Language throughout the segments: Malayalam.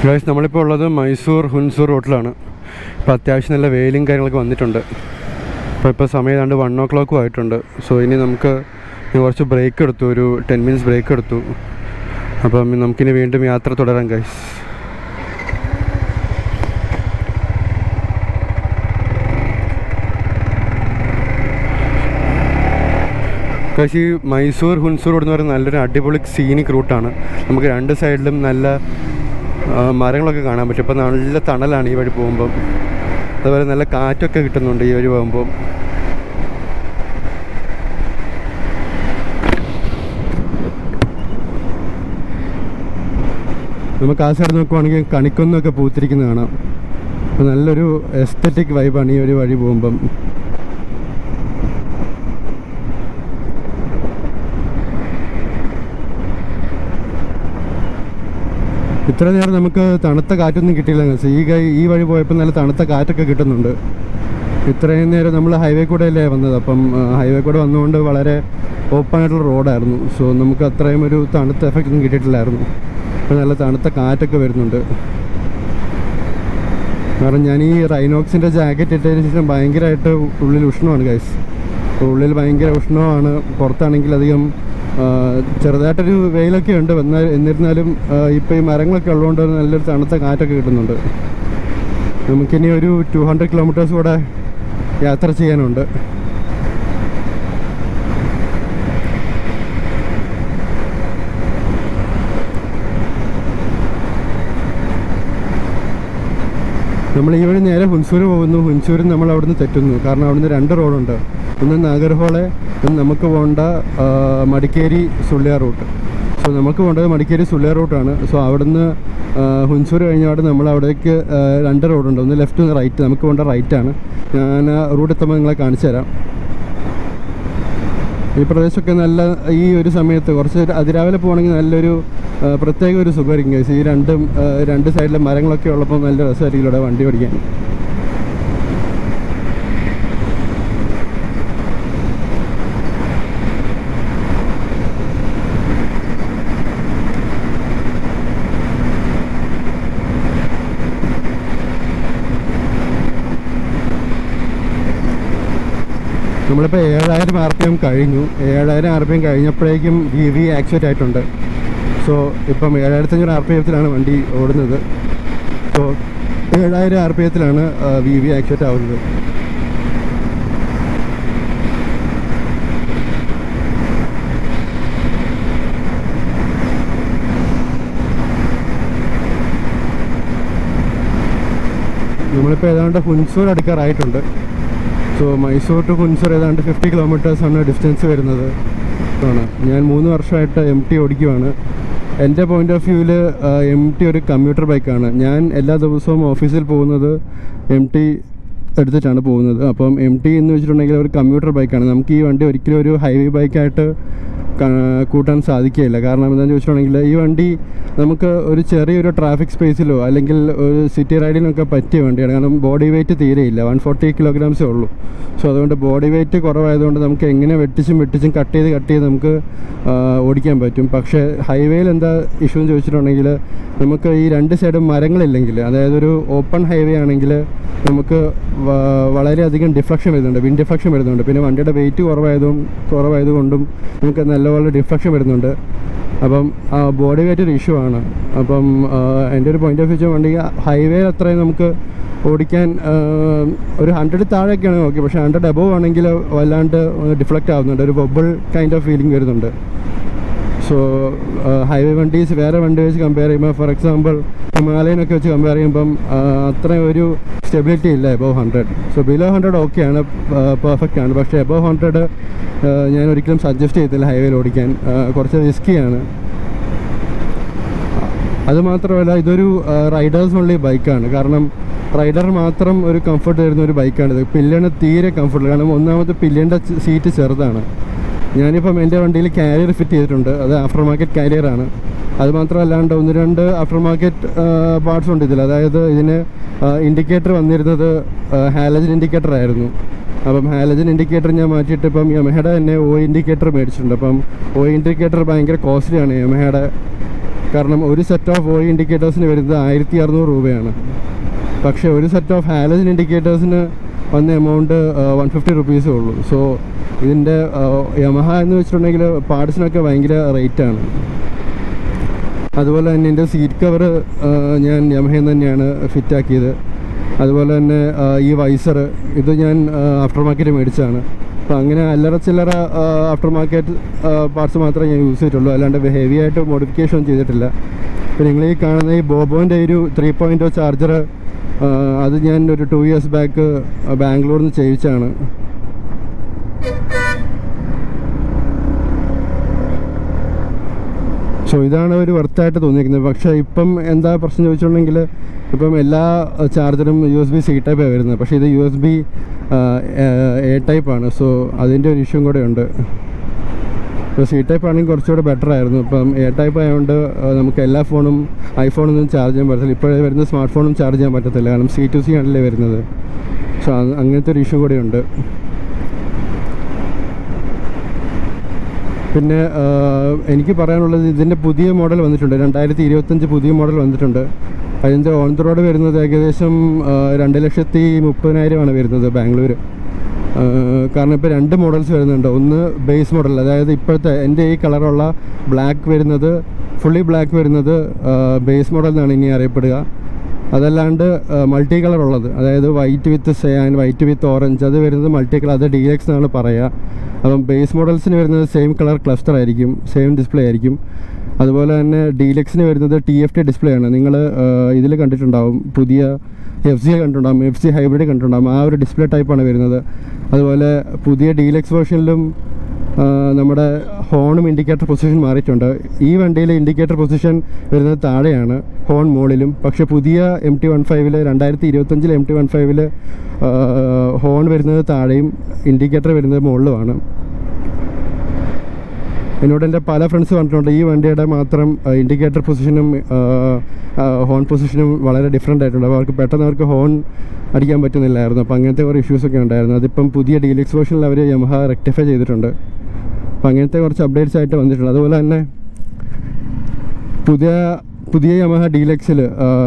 ഗൈസ്, നമ്മളിപ്പോൾ ഉള്ളത് മൈസൂർ ഹുൻസൂർ റൂട്ടിലാണ്. ഇപ്പോൾ അത്യാവശ്യം നല്ല വെയിലും കാര്യങ്ങളൊക്കെ വന്നിട്ടുണ്ട്. ഇപ്പോൾ സമയം ഏതാണ്ട് 1 o'clock ആയിട്ടുണ്ട്. സോ ഇനി നമുക്ക് കുറച്ച് ബ്രേക്ക് എടുത്തു, ഒരു 10 minutes ബ്രേക്ക് എടുത്തു. അപ്പം നമുക്കിനി വീണ്ടും യാത്ര തുടരാം ഗൈസ്. പക്ഷേ ഈ മൈസൂർ ഹുൻസൂർ റോഡ് എന്ന് പറയുന്നത് നല്ലൊരു അടിപൊളി സീനിക് റൂട്ടാണ്. നമുക്ക് രണ്ട് സൈഡിലും നല്ല മരങ്ങളൊക്കെ കാണാൻ പറ്റും. ഇപ്പോൾ നല്ല തണലാണ് ഈ വഴി പോകുമ്പം. അതുപോലെ നല്ല കാറ്റൊക്കെ കിട്ടുന്നുണ്ട് ഈ വഴി പോകുമ്പോൾ. നമുക്ക് ആ സൈഡ് നോക്കുവാണെങ്കിൽ കണിക്കൊന്നൊക്കെ പൂത്തിരിക്കുന്നത് കാണാം. അപ്പോൾ നല്ലൊരു എസ്തറ്റിക് വൈബാണ് ഈ ഒരു വഴി പോകുമ്പം. ഇത്ര നേരം നമുക്ക് തണുത്ത കാറ്റൊന്നും കിട്ടിയില്ല. ഈ വഴി പോയപ്പോൾ നല്ല തണുത്ത കാറ്റൊക്കെ കിട്ടുന്നുണ്ട്. ഇത്രയും നേരം നമ്മൾ ഹൈവേ കൂടെ അല്ലേ വന്നത്. അപ്പം ഹൈവേ കൂടെ വന്നുകൊണ്ട് വളരെ ഓപ്പൺ ആയിട്ടുള്ള റോഡായിരുന്നു. സോ നമുക്ക് അത്രയും ഒരു തണുത്ത എഫക്റ്റ് ഒന്നും കിട്ടിയിട്ടില്ലായിരുന്നു. ഇപ്പോൾ നല്ല തണുത്ത കാറ്റൊക്കെ വരുന്നുണ്ട്. കാരണം ഞാൻ ഈ റൈനോക്സിൻ്റെ ജാക്കറ്റ് ഇട്ടതിന് ശേഷം ഭയങ്കരമായിട്ട് ഉള്ളിൽ ഉഷ്ണമാണ് ഗൈസ്. അപ്പോൾ ഉള്ളിൽ ഭയങ്കര ഉഷ്ണമാണ്. പുറത്താണെങ്കിൽ അധികം ചെറുതായിട്ടൊരു വെയിലൊക്കെ ഉണ്ട്. എന്നിരുന്നാലും ഇപ്പോൾ ഈ മരങ്ങളൊക്കെ ഉള്ളതുകൊണ്ട് നല്ലൊരു തണുത്ത കാറ്റൊക്കെ കിട്ടുന്നുണ്ട്. നമുക്കിനി ഒരു 200 kilometers കൂടെ യാത്ര ചെയ്യാനുണ്ട്. നമ്മൾ ഈ വഴി നേരെ ഹുൻസൂർ പോകുന്നു. ഹുൻസൂരിൽ നമ്മൾ അവിടുന്ന് തെറ്റുന്നു. കാരണം അവിടുന്ന് 2 റോഡുണ്ട്. ഒന്ന് നാഗർഹോളെ, ഒന്ന് നമുക്ക് പോകേണ്ട മടിക്കേരി സുള്ളിയാർ റൂട്ട്. സോ നമുക്ക് പോകേണ്ടത് മടിക്കേരി സുള്ളിയാർ റൂട്ടാണ്. സോ അവിടുന്ന് ഹുൻസൂർ കഴിഞ്ഞാട് നമ്മൾ അവിടേക്ക് 2 റോഡുണ്ട്. ഒന്ന് ലെഫ്റ്റ്, ഒന്ന് റൈറ്റ്. നമുക്ക് പോകേണ്ട റൈറ്റാണ്. ഞാൻ റൂട്ട് എത്തുമ്പോൾ നിങ്ങളെ കാണിച്ചു തരാം. ഈ പ്രദേശമൊക്കെ നല്ല ഈ ഒരു സമയത്ത് കുറച്ച് അതിരാവിലെ പോകണമെങ്കിൽ നല്ലൊരു പ്രത്യേക ഒരു സുഖമായിരിക്കും. ഈ രണ്ട് സൈഡിലെ മരങ്ങളൊക്കെ ഉള്ളപ്പോൾ നല്ല രസമായിരിക്കും ഇവിടെ വണ്ടി ഓടിക്കാൻ. നമ്മളിപ്പോൾ 7000 RPM കഴിഞ്ഞു. 7000 RPM കഴിഞ്ഞപ്പോഴേക്കും VV ആക്ച്വേറ്റ് ആയിട്ടുണ്ട്. സോ ഇപ്പം 7500 RPM വണ്ടി ഓടുന്നത്. സോ 7000 RPM VV ആക്ച്വേറ്റ് ആവുന്നത്. നമ്മളിപ്പോൾ ഏതാണ്ട് ഹുൻസൂർ അടുക്കാറായിട്ടുണ്ട്. സോ മൈസൂർ ടു ഹുൻസൂർ ഏതാണ്ട് 50 kilometers ആണ് ഡിസ്റ്റൻസ് വരുന്നത്. ഞാൻ 3 വർഷമായിട്ട് MT ഓടിക്കുവാണ്. എൻ്റെ പോയിൻ്റ് ഓഫ് വ്യൂവിൽ MT ഒരു കമ്മ്യൂട്ടർ ബൈക്കാണ്. ഞാൻ എല്ലാ ദിവസവും ഓഫീസിൽ പോകുന്നത് MT എടുത്തിട്ടാണ് പോകുന്നത്. അപ്പം MT എന്ന് വെച്ചിട്ടുണ്ടെങ്കിൽ ഒരു കമ്മ്യൂട്ടർ ബൈക്കാണ്. നമുക്ക് ഈ വണ്ടി ഒരിക്കലും ഒരു ഹൈവേ ബൈക്കായിട്ട് കൂട്ടാൻ സാധിക്കുകയില്ല. കാരണം എന്താണെന്ന് ചോദിച്ചിട്ടുണ്ടെങ്കിൽ ഈ വണ്ടി നമുക്ക് ഒരു ചെറിയൊരു ട്രാഫിക് സ്പേസിലോ അല്ലെങ്കിൽ ഒരു സിറ്റി റൈഡിനൊക്കെ പറ്റിയ വണ്ടിയാണ്. കാരണം ബോഡി വെയ്റ്റ് തീരെയില്ല, 140 kilograms ഉള്ളൂ. സോ അതുകൊണ്ട് ബോഡി വെയ്റ്റ് കുറവായതുകൊണ്ട് നമുക്ക് എങ്ങനെ വെട്ടിച്ചും കട്ട് ചെയ്ത് നമുക്ക് ഓടിക്കാൻ പറ്റും. പക്ഷേ ഹൈവേയിൽ എന്താ ഇഷ്യൂ എന്ന് ചോദിച്ചിട്ടുണ്ടെങ്കിൽ നമുക്ക് ഈ 2 സൈഡും മരങ്ങളില്ലെങ്കിൽ, അതായത് ഒരു ഓപ്പൺ ഹൈവേ ആണെങ്കിൽ നമുക്ക് വളരെയധികം ഡിഫ്ലക്ഷൻ വരുന്നുണ്ട്, വിൻഡ് ഡിഫ്ലക്ഷൻ വരുന്നുണ്ട്. പിന്നെ വണ്ടിയുടെ വെയിറ്റ് കുറവായതുകൊണ്ടും നമുക്ക് നല്ലപോലെ ഡിഫ്ലക്ഷൻ വരുന്നുണ്ട്. അപ്പം ബോഡി വെയിറ്റ് ഒരു ഇഷ്യൂ ആണ്. അപ്പം എൻ്റെ ഒരു പോയിൻ്റ് ഓഫ് വ്യൂ വണ്ടി ഹൈവേ അത്രയും നമുക്ക് ഓടിക്കാൻ ഒരു 100 താഴെയൊക്കെയാണ് ഓക്കെ. പക്ഷേ 100 above ആണെങ്കിൽ വല്ലാണ്ട് ഡിഫ്ലക്റ്റ് ആവുന്നുണ്ട്, ഒരു ബബിൾ കൈൻഡ് ഓഫ് ഫീലിംഗ് വരുന്നുണ്ട്. സോ ഹൈവേ വണ്ടീസ് വേറെ വണ്ടി വെച്ച് കമ്പയർ ചെയ്യുമ്പോൾ, ഫോർ എക്സാമ്പിൾ ഹിമാലയനൊക്കെ വെച്ച് കമ്പയർ ചെയ്യുമ്പം അത്രയും ഒരു സ്റ്റെബിലിറ്റി ഇല്ല above 100. സോ ബിലോ 100 ഓക്കെയാണ്, പെർഫെക്റ്റ് ആണ്. പക്ഷേ above 100 ഞാൻ ഒരിക്കലും സജസ്റ്റ് ചെയ്തില്ല ഹൈവേയിൽ ഓടിക്കാൻ. കുറച്ച് റിസ്ക്കിയാണ്. അതുമാത്രമല്ല ഇതൊരു റൈഡേഴ്സ് ഉള്ള ബൈക്കാണ്. കാരണം റൈഡർ മാത്രം ഒരു കംഫർട്ട് തരുന്ന ഒരു ബൈക്കാണിത്. പില്ലിയണ് തീരെ കംഫർട്ട്. കാരണം ഒന്നാമത്തെ പില്ലിയൻ്റെ സീറ്റ് ചെറുതാണ്. ഞാനിപ്പം എൻ്റെ വണ്ടിയിൽ കാരിയർ ഫിറ്റ് ചെയ്തിട്ടുണ്ട്. അത് ആഫ്റ്റർ മാർക്കറ്റ് കാരിയറാണ്. അതുമാത്രമല്ലാണ്ട് 1-2 ആഫ്റ്റർ മാർക്കറ്റ് പാർട്സ് ഉണ്ട് ഇതിൽ. അതായത് ഇതിന് ഇൻഡിക്കേറ്റർ വന്നിരുന്നത് ഹാലജൻ ഇൻഡിക്കേറ്റർ ആയിരുന്നു. അപ്പം ഹാലജൻ ഇൻഡിക്കേറ്റർ ഞാൻ മാറ്റിയിട്ട് ഇപ്പം യമഹയുടെ തന്നെ OI ഇൻഡിക്കേറ്റർ മേടിച്ചിട്ടുണ്ട്. അപ്പം OI ഇൻഡിക്കേറ്റർ ഭയങ്കര കോസ്റ്റ്ലിയാണ് യമഹയുടെ കാരണം ഒരു സെറ്റ് ഓഫ് OE ഇൻഡിക്കേറ്റേഴ്സിന് വരുന്നത് 1600 രൂപയാണ്. പക്ഷേ ഒരു സെറ്റ് ഓഫ് ഹാലജൻ ഇൻഡിക്കേറ്റേഴ്സിന് വന്ന എമൗണ്ട് 150 റുപ്പീസേ ഉള്ളൂ. സോ ഇതിൻ്റെ യമഹ എന്ന് വെച്ചിട്ടുണ്ടെങ്കിൽ പാർട്സിനൊക്കെ ഭയങ്കര റേറ്റാണ്. അതുപോലെ തന്നെ എൻ്റെ സീറ്റ് കവർ ഞാൻ യമഹയിൽ തന്നെയാണ് ഫിറ്റാക്കിയത്. അതുപോലെ തന്നെ ഈ വൈസർ ഇത് ഞാൻ ആഫ്റ്റർ മാർക്കറ്റ് മേടിച്ചതാണ്. അപ്പോൾ അങ്ങനെ അല്ലറ ചില്ലറ ആഫ്റ്റർ മാർക്കറ്റ് പാർട്സ് മാത്രമേ ഞാൻ യൂസ് ചെയ്തിട്ടുള്ളൂ, അല്ലാണ്ട് ഹെവി ആയിട്ട് മോഡിഫിക്കേഷൻ ഒന്നും ചെയ്തിട്ടില്ല. ഇപ്പോൾ നിങ്ങൾ ഈ കാണുന്ന ഈ ബോബോൻ്റെ ഒരു 3.0 ചാർജർ, അത് ഞാൻ ഒരു 2 years ബാക്ക് ബാംഗ്ലൂരിൽ നിന്ന് ചെയ്യിച്ചാണ്. സോ ഇതാണ് ഒരു വർത്തായിട്ട് തോന്നിയിരിക്കുന്നത്. പക്ഷേ ഇപ്പം എന്താ പ്രശ്നം ചോദിച്ചിട്ടുണ്ടെങ്കിൽ ഇപ്പം എല്ലാ ചാർജറും USB C ടൈപ്പാണ് വരുന്നത്. പക്ഷേ ഇത് USB A ടൈപ്പാണ്. സോ അതിൻ്റെ ഒരു ഇഷ്യൂ കൂടെ ഉണ്ട്. ഇപ്പോൾ C ടൈപ്പ് ആണെങ്കിൽ കുറച്ചുകൂടെ ബെറ്റർ ആയിരുന്നു. ഇപ്പം A ടൈപ്പ് ആയതുകൊണ്ട് നമുക്ക് എല്ലാ ഫോണും ഐഫോണൊന്നും ചാർജ് ചെയ്യാൻ പറ്റത്തില്ല. ഇപ്പോഴേ വരുന്ന സ്മാർട്ട് ഫോണും ചാർജ് ചെയ്യാൻ പറ്റത്തില്ല, കാരണം C2C ആണല്ലേ വരുന്നത്. സോ അങ്ങനത്തെ ഒരു ഇഷ്യൂ കൂടെ ഉണ്ട്. പിന്നെ എനിക്ക് പറയാനുള്ളത്, ഇതിൻ്റെ പുതിയ മോഡൽ വന്നിട്ടുണ്ട്, 2025 പുതിയ മോഡൽ വന്നിട്ടുണ്ട്. അതിൻ്റെ ഓൺ ദ റോഡ് വരുന്നത് ഏകദേശം 2,30,000 വരുന്നത് ബാംഗ്ലൂർ. കാരണം ഇപ്പോൾ 2 മോഡൽസ് വരുന്നുണ്ട്. ഒന്ന് ബേസ് മോഡൽ, അതായത് ഇപ്പോഴത്തെ എൻ്റെ ഈ കളറുള്ള ബ്ലാക്ക് വരുന്നത്, ഫുള്ളി ബ്ലാക്ക് വരുന്നത് ബേസ് മോഡൽ എന്നാണ് ഇനി അറിയപ്പെടുക. അതല്ലാണ്ട് മൾട്ടി കളർ ഉള്ളത്, അതായത് വൈറ്റ് വിത്ത് സയാൻ, വൈറ്റ് വിത്ത് ഓറഞ്ച്, അത് വരുന്നത് മൾട്ടി കളർ, അത് DX എന്നാണ് പറയുക. അപ്പം ബേസ് മോഡൽസിന് വരുന്നത് സെയിം കളർ ക്ലസ്റ്റർ ആയിരിക്കും, സെയിം ഡിസ്പ്ലേ ആയിരിക്കും. അതുപോലെ തന്നെ ഡീലക്സിന് വരുന്നത് TFT ഡിസ്പ്ലേ ആണ്. നിങ്ങൾ ഇതിൽ കണ്ടിട്ടുണ്ടാവും, പുതിയ FC കണ്ടിട്ടുണ്ടാകും, FC ഹൈബ്രിഡ് കണ്ടിട്ടുണ്ടാകും, ആ ഒരു ഡിസ്പ്ലേ ടൈപ്പാണ് വരുന്നത്. അതുപോലെ പുതിയ ഡീലക്സ് വേർഷനിലും നമ്മുടെ ഹോണും ഇൻഡിക്കേറ്റർ പൊസിഷൻ മാറിയിട്ടുണ്ട്. ഈ വണ്ടിയിൽ ഇൻഡിക്കേറ്റർ പൊസിഷൻ വരുന്നത് താഴെയാണ്, ഹോൺ മുകളിലും. പക്ഷേ പുതിയ MT-15 2025 MT-15 ഹോൺ വരുന്നത് താഴെയും ഇൻഡിക്കേറ്റർ വരുന്നത് മുകളിലുമാണ്. എന്നോട് എൻ്റെ പല ഫ്രണ്ട്സ് പറഞ്ഞിട്ടുണ്ട് ഈ വണ്ടിയുടെ മാത്രം ഇൻഡിക്കേറ്റർ പൊസിഷനും ഹോൺ പൊസിഷനും വളരെ ഡിഫറെൻ്റ് ആയിട്ടുണ്ട്. അപ്പോൾ പെട്ടെന്ന് അവർക്ക് ഹോൺ അടിക്കാൻ പറ്റുന്നില്ലായിരുന്നു. അപ്പോൾ അങ്ങനത്തെ കുറേ ഇഷ്യൂസൊക്കെ ഉണ്ടായിരുന്നു. അതിപ്പം പുതിയ ഡീലക്സ് വേർഷനിൽ അവർ യമഹ റെക്ടിഫൈ ചെയ്തിട്ടുണ്ട്. അപ്പോൾ അങ്ങനത്തെ കുറച്ച് അപ്ഡേറ്റ്സ് ആയിട്ട് വന്നിട്ടുണ്ട്. അതുപോലെ തന്നെ പുതിയ യമഹ ഡീലക്സിൽ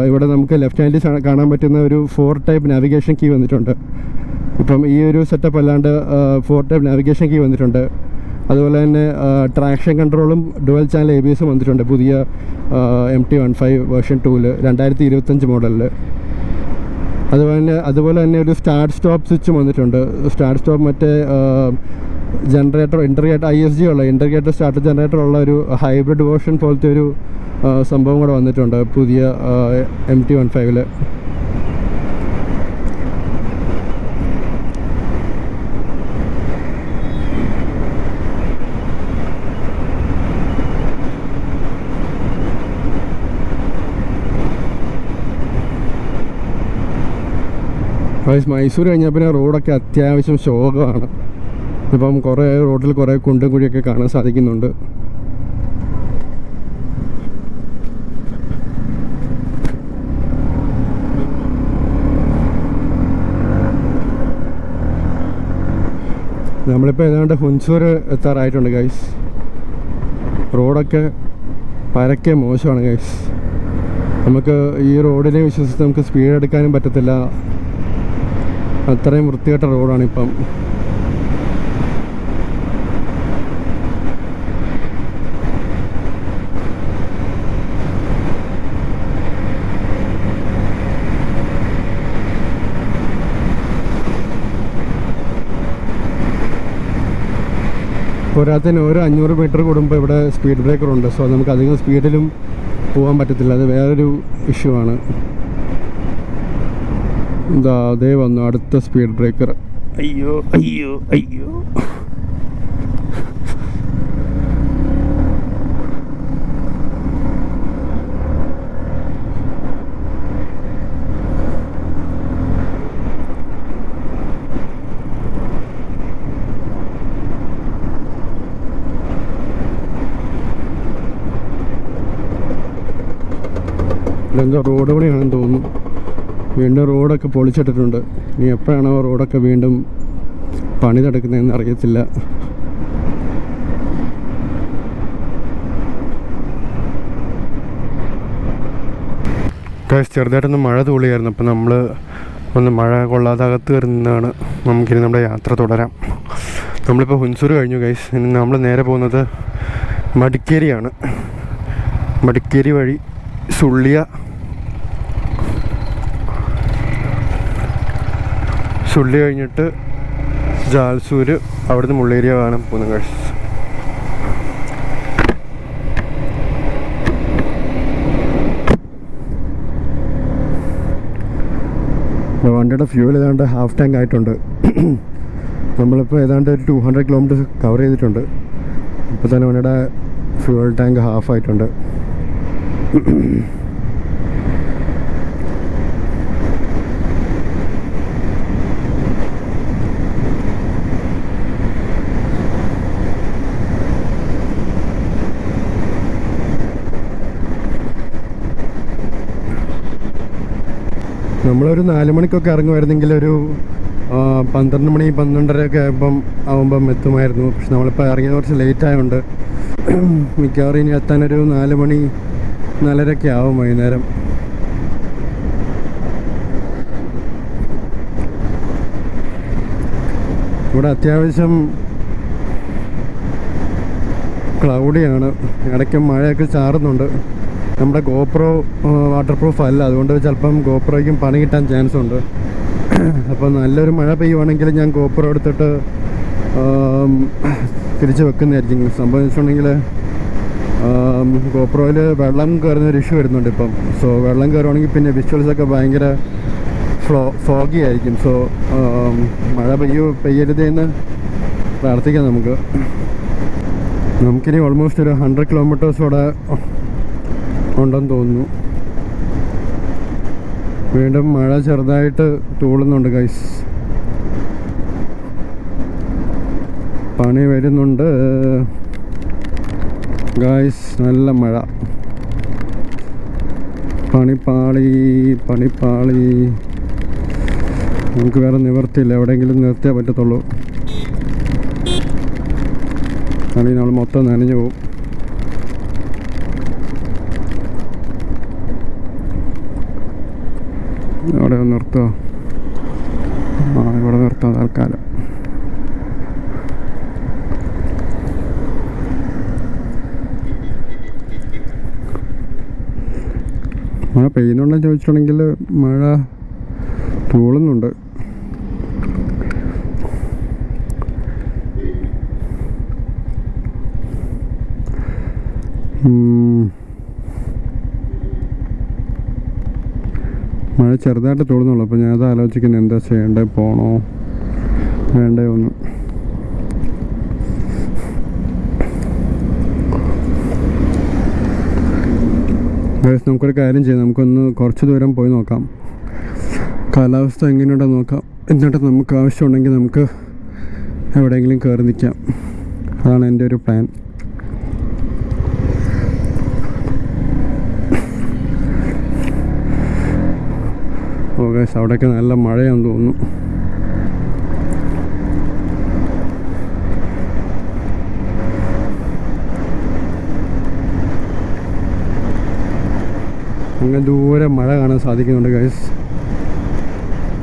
ഇവിടെ നമുക്ക് ലെഫ്റ്റ് ഹാൻഡിൽ കാണാൻ പറ്റുന്ന ഒരു 4 ടൈപ്പ് നാവിഗേഷൻ കീ വന്നിട്ടുണ്ട്. ഇപ്പം ഈ ഒരു സെറ്റപ്പ് അല്ലാണ്ട് 4 ടൈപ്പ് നാവിഗേഷൻ കീ വന്നിട്ടുണ്ട്. അതുപോലെ തന്നെ ട്രാക്ഷൻ കൺട്രോളും ഡുവൽ ചാനൽ ABS വന്നിട്ടുണ്ട് പുതിയ MT-15 വേർഷൻ 2 2025 മോഡലിൽ. അതുപോലെ തന്നെ ഒരു സ്റ്റാർട്ട് സ്റ്റോപ്പ് സ്വിച്ചും വന്നിട്ടുണ്ട്. സ്റ്റാർട്ട് സ്റ്റോപ്പ് മറ്റേ ജനറേറ്റർ ISG ഉള്ള ഇൻ്റർഗ്രേറ്റർ സ്റ്റാർട്ടർ ജനറേറ്റർ ഉള്ള ഒരു ഹൈബ്രിഡ് വേർഷൻ പോലത്തെ ഒരു സംഭവം കൂടെ വന്നിട്ടുണ്ട് പുതിയ MT-15. മൈസൂർ കഴിഞ്ഞാൽ പിന്നെ റോഡൊക്കെ അത്യാവശ്യം ശോകമാണ്. ഇപ്പം റോഡിൽ കുറേ കുണ്ടും കുഴിയൊക്കെ കാണാൻ സാധിക്കുന്നുണ്ട്. നമ്മളിപ്പോൾ ഏതാണ്ട് ഹുൻസൂർ എത്താറായിട്ടുണ്ട് ഗൈസ്. റോഡൊക്കെ പരക്കെ മോശമാണ് ഗൈസ്. നമുക്ക് ഈ റോഡിനെ വിശ്വസിച്ച് നമുക്ക് സ്പീഡ് എടുക്കാനും പറ്റത്തില്ല, അത്രയും വൃത്തികെട്ട റോഡാണിപ്പം. പോരാത്തതിന് ഓരോ 500 മീറ്റർ കൂടുമ്പോൾ ഇവിടെ സ്പീഡ് ബ്രേക്കർ ഉണ്ട്. സോ നമുക്ക് അധികം സ്പീഡിലും പോകാൻ പറ്റത്തില്ല, അത് വേറൊരു ഇഷ്യൂ ആണ്. എന്താ അതേ വന്നു അടുത്ത സ്പീഡ് ബ്രേക്കർ. അയ്യോ അയ്യോ അയ്യോ. ഇതെന്തോ റോഡ് പണിയാണെന്ന് തോന്നുന്നു. വീണ്ടും റോഡൊക്കെ പൊളിച്ചിട്ടിട്ടുണ്ട്. ഇനി എപ്പോഴാണോ റോഡൊക്കെ വീണ്ടും പണി നടക്കുന്നതെന്ന് അറിയത്തില്ല. ചെറുതായിട്ടൊന്ന് മഴ തൂളിയായിരുന്നു. അപ്പം നമ്മൾ ഒന്ന് മഴ കൊള്ളാതെ അകത്ത് കയറുന്നതാണ്. നമുക്കിനി നമ്മുടെ യാത്ര തുടരാം. നമ്മളിപ്പോൾ ഹുൻസൂർ കഴിഞ്ഞു ഗൈസ്. ഇനി നമ്മൾ നേരെ പോകുന്നത് മടിക്കേരിയാണ്. മടിക്കേരി വഴി സുള്ളിയ കഴിഞ്ഞിട്ട് ജാൽസൂർ, അവിടുന്ന് മുള്ളേരിയ കാണാൻ പോകുന്നു ഗൈസ്. വണ്ടിയുടെ ഫ്യൂൽ ഏതാണ്ട് ഹാഫ് ടാങ്ക് ആയിട്ടുണ്ട്. നമ്മളിപ്പോൾ ഏതാണ്ട് ഒരു 200 കിലോമീറ്റർ കവർ ചെയ്തിട്ടുണ്ട്. ഇപ്പോൾ തന്നെ വണ്ടിയുടെ ഫ്യൂൽ ടാങ്ക് ഹാഫ് ആയിട്ടുണ്ട്. നമ്മളൊരു 4 മണിക്കൊക്കെ ഇറങ്ങുമായിരുന്നെങ്കിൽ ഒരു 12 മണി 12:30 ആകുമ്പം എത്തുമായിരുന്നു. പക്ഷെ നമ്മളിപ്പോൾ ഇറങ്ങിയത് കുറച്ച് ലേറ്റ് ആയതുകൊണ്ട് മിക്കവാറും ഇനി എത്താനൊരു 4 മണി 4:30 ആവും വൈകുന്നേരം. ഇവിടെ അത്യാവശ്യം ക്ലൗഡിയാണ്, ഇടയ്ക്ക് മഴയൊക്കെ ചാറുന്നുണ്ട്. നമ്മുടെ ഗോപ്രോ വാട്ടർ പ്രൂഫ് അല്ല, അതുകൊണ്ട് ചിലപ്പം ഗോപ്രോയ്ക്കും പണി കിട്ടാൻ ചാൻസ് ഉണ്ട്. അപ്പോൾ നല്ലൊരു മഴ പെയ്യുവാണെങ്കിൽ ഞാൻ ഗോപ്രോ എടുത്തിട്ട് തിരിച്ച് വെക്കുന്നതായിരിക്കും. സംഭവം വെച്ചിട്ടുണ്ടെങ്കിൽ ഗോപ്രോയിൽ വെള്ളം കയറുന്നൊരു ഇഷ്യൂ വരുന്നുണ്ട് ഇപ്പം. സോ വെള്ളം കയറുവാണെങ്കിൽ പിന്നെ വിഷ്വൽസൊക്കെ ഭയങ്കര ഫോഗി ആയിരിക്കും. സോ മഴ പെയ്യരുതെന്ന് പ്രാർത്ഥിക്കാം. നമുക്കിനി ഓൾമോസ്റ്റ് ഒരു 100 കിലോമീറ്റേഴ്സോടെ ഉണ്ടെന്ന് തോന്നുന്നു. വീണ്ടും മഴ ചെറുതായിട്ട് തൂളുന്നുണ്ട് ഗൈസ്. പണി വരുന്നുണ്ട് ഗൈസ്, നല്ല മഴ. പണിപ്പാളി. നമുക്ക് വേറെ നിവർത്തിയില്ല, എവിടെയെങ്കിലും നിർത്തിയേ പറ്റത്തുള്ളൂ. അല്ലെങ്കിൽ നമ്മൾ മൊത്തം നനഞ്ഞു പോകും. ഇവിടെ നിർത്തുക. ഇവിടെ നിർത്താം തൽക്കാലം. മഴ പെയ്യുന്നുണ്ടെന്ന് ചോദിച്ചിട്ടുണ്ടെങ്കിൽ മഴ തൂളുന്നുണ്ട്. മഴ ചെറുതായിട്ട് തോന്നുന്നുള്ളൂ. അപ്പോൾ ഞാനത് ആലോചിക്കുന്നത് എന്താ ചെയ്യേണ്ടത്, പോകണോ വേണ്ടേ ഒന്ന്. നമുക്കൊരു കാര്യം ചെയ്യാം, നമുക്കൊന്ന് കുറച്ച് ദൂരം പോയി നോക്കാം, കാലാവസ്ഥ എങ്ങനെയുണ്ടെന്ന് നോക്കാം. എന്നിട്ട് നമുക്ക് ആവശ്യമുണ്ടെങ്കിൽ നമുക്ക് എവിടെയെങ്കിലും കയറി നിൽക്കാം. അതാണ് എൻ്റെ ഒരു പ്ലാൻ. ഓക്കെ, അവിടെയൊക്കെ നല്ല മഴയാണെന്ന് തോന്നുന്നു. അങ്ങനെ ദൂരെ മഴ കാണാൻ സാധിക്കുന്നുണ്ട് ഗൈസ്.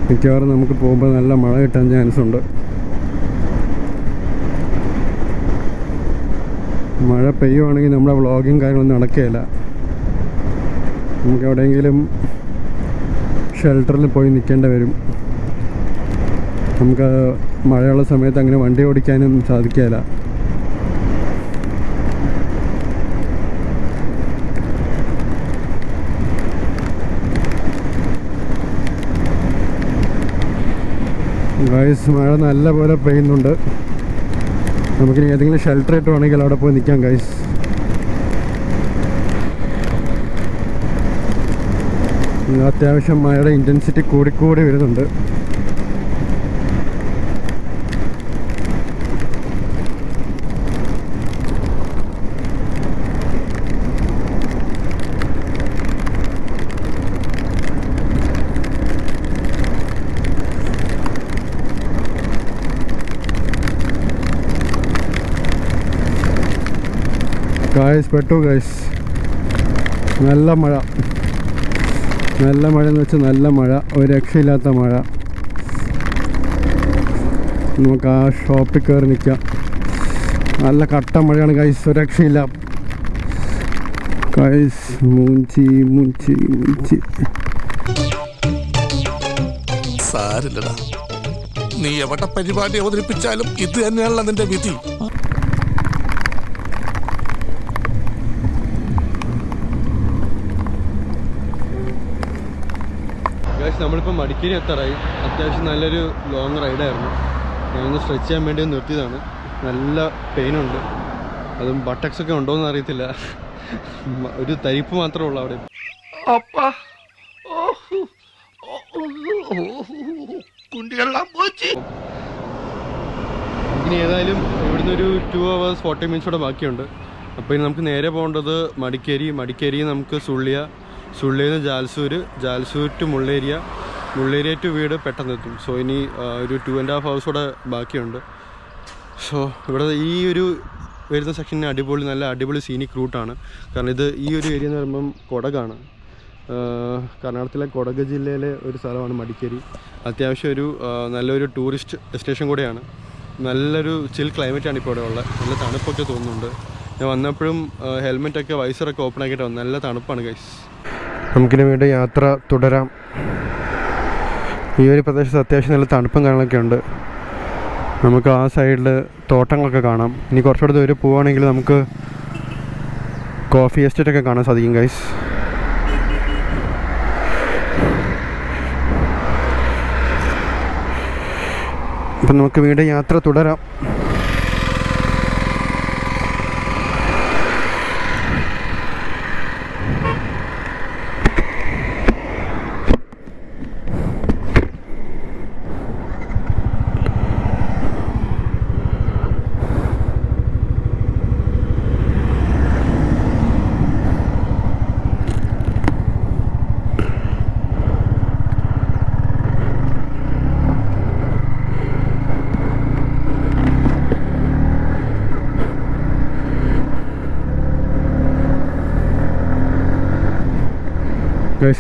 മിക്കവാറും നമുക്ക് പോകുമ്പോൾ നല്ല മഴ കിട്ടാൻ ചാൻസ് ഉണ്ട്. മഴ പെയ്യുവാണെങ്കിൽ നമ്മുടെ വ്ളോഗിങ് കാര്യങ്ങളൊന്നും നടക്കുകയില്ല. നമുക്ക് എവിടെയെങ്കിലും ഷെൽട്ടറിൽ പോയി നിൽക്കേണ്ടി വരും. നമുക്ക് മഴയുള്ള സമയത്ത് അങ്ങനെ വണ്ടി ഓടിക്കാനും സാധിക്കില്ല. ഗൈസ്, മഴ നല്ല പോലെ പെയ്യുന്നുണ്ട്. നമുക്കിനി ഏതെങ്കിലും ഷെൽട്ടർ ഇട്ടുവാണെങ്കിൽ അവിടെ പോയി നിൽക്കാം ഗൈസ്. അത്യാവശ്യം മഴയുടെ ഇൻറ്റൻസിറ്റി കൂടിക്കൂടി വരുന്നുണ്ട്. ഗൈസ്, പെട്ടു ഗൈസ്, നല്ല മഴ. നല്ല മഴ എന്ന് വെച്ചാൽ നല്ല മഴ, ഒരു രക്ഷയില്ലാത്ത മഴ. നമുക്ക് ആ ഷോപ്പിൽ കയറി നിൽക്കാം. നല്ല കട്ട മഴയാണ് ഗൈസ്, ഒരു രക്ഷയില്ല ഗൈസ്. മൂഞ്ചി. സാരില്ലടാ, നീ എവിടെ പരിപാടി അവതരിപ്പിച്ചാലും ഇത് തന്നെയാണല്ലോ നിന്റെ വിധി. നമ്മളിപ്പോൾ മടിക്കേരി എത്താറായി. അത്യാവശ്യം നല്ലൊരു ലോങ് റൈഡായിരുന്നു. ഞാനൊന്ന് സ്ട്രെച്ച് ചെയ്യാൻ വേണ്ടി നിർത്തിയതാണ്. നല്ല പെയിനുണ്ട്, അതും ബട്ടക്സൊക്കെ ഉണ്ടോയെന്ന് അറിയത്തില്ല. ഒരു തരിപ്പ് മാത്രമേ ഉള്ളൂ അവിടെ. ഇനി ഏതായാലും ഇവിടുന്ന് ഒരു 2 hours 40 minutes കൂടെ ബാക്കിയുണ്ട്. അപ്പോൾ ഇനി നമുക്ക് നേരെ പോകേണ്ടത് മടിക്കേരി നമുക്ക് സുള്ളിയിൽ നിന്ന് ജാൽസൂർ ടു മുള്ളേരിയ ടു വീട് പെട്ടെന്ന് എത്തും. സോ ഇനി ഒരു 2.5 hours കൂടെ ബാക്കിയുണ്ട്. സോ ഇവിടെ ഈ ഒരു വരുന്ന സെക്ഷന് നല്ല അടിപൊളി സീനിക് റൂട്ടാണ്. കാരണം ഈ ഒരു ഏരിയ എന്ന് പറയുമ്പം കൊടകാണ്. കർണാടകത്തിലെ കൊടക് ജില്ലയിലെ ഒരു സ്ഥലമാണ് മടിക്കേരി. അത്യാവശ്യം നല്ലൊരു ടൂറിസ്റ്റ് ഡെസ്റ്റിനേഷൻ കൂടെയാണ്. നല്ലൊരു ചിൽ ക്ലൈമറ്റാണ് ഇപ്പോൾ ഇവിടെ ഉള്ളത്. നല്ല തണുപ്പൊക്കെ തോന്നുന്നുണ്ട്. ഞാൻ വന്നപ്പോഴും ഹെൽമെറ്റൊക്കെ വൈസറൊക്കെ ഓപ്പൺ ആക്കിയിട്ട് വന്നു. നല്ല തണുപ്പാണ് ഗൈസ്. നമുക്കിനി വീണ്ടും യാത്ര തുടരാം. ഈ ഒരു പ്രദേശത്ത് അത്യാവശ്യം നല്ല തണുപ്പും കാര്യങ്ങളൊക്കെ ഉണ്ട്. നമുക്ക് ആ സൈഡിൽ തോട്ടങ്ങളൊക്കെ കാണാം. ഇനി കുറച്ചുകൂടെ ദൂരം പോവുകയാണെങ്കിൽ നമുക്ക് കോഫി എസ്റ്റേറ്റൊക്കെ കാണാൻ സാധിക്കും ഗൈസ്. അപ്പം നമുക്ക് വീണ്ടും യാത്ര തുടരാം.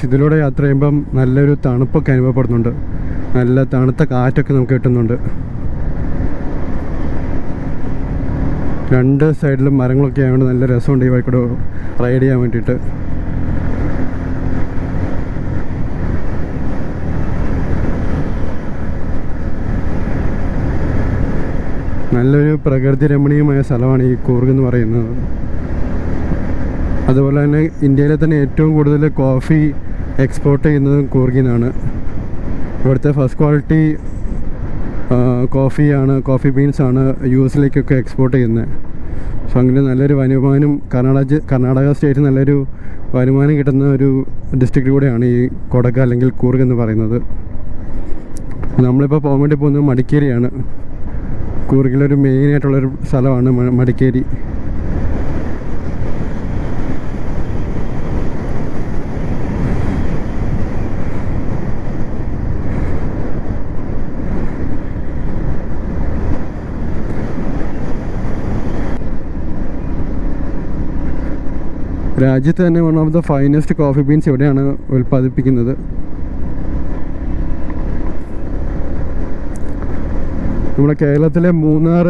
ഇതിലൂടെ യാത്ര ചെയ്യുമ്പം നല്ലൊരു തണുപ്പൊക്കെ അനുഭവപ്പെടുന്നുണ്ട്. നല്ല തണുത്ത കാറ്റൊക്കെ നമുക്ക് കിട്ടുന്നുണ്ട്. 2 സൈഡിലും മരങ്ങളൊക്കെ ആയതുകൊണ്ട് നല്ല രസമുണ്ട് ഈ വഴിക്കൂടെ റൈഡ് ചെയ്യാൻ വേണ്ടിയിട്ട്. നല്ലൊരു പ്രകൃതി രമണീയമായ സ്ഥലമാണ് ഈ കൂർഗ് എന്ന് പറയുന്നത്. അതുപോലെ തന്നെ ഇന്ത്യയിലെ തന്നെ ഏറ്റവും കൂടുതൽ കോഫി എക്സ്പോർട്ട് ചെയ്യുന്നത് കൂർഗിൽ നിന്നാണ്. ഇവിടുത്തെ ഫസ്റ്റ് ക്വാളിറ്റി കോഫി ബീൻസാണ് US എക്സ്പോർട്ട് ചെയ്യുന്നത്. സോ അങ്ങനെ നല്ലൊരു വരുമാനം കർണാടക സ്റ്റേറ്റ് നല്ലൊരു വരുമാനം കിട്ടുന്ന ഒരു ഡിസ്ട്രിക്റ്റ് കൂടെയാണ് ഈ കൊടക് അല്ലെങ്കിൽ കൂർഗ് എന്ന് പറയുന്നത്. നമ്മളിപ്പോൾ പോകാൻ വേണ്ടി പോകുന്നത് മടിക്കേരിയാണ്. കൂർഗിലൊരു മെയിനായിട്ടുള്ളൊരു സ്ഥലമാണ് മടിക്കേരി. രാജ്യത്ത് തന്നെ one of the finest coffee beans ഇവിടെയാണ് ഉൽപ്പാദിപ്പിക്കുന്നത്. നമ്മുടെ കേരളത്തിലെ മൂന്നാർ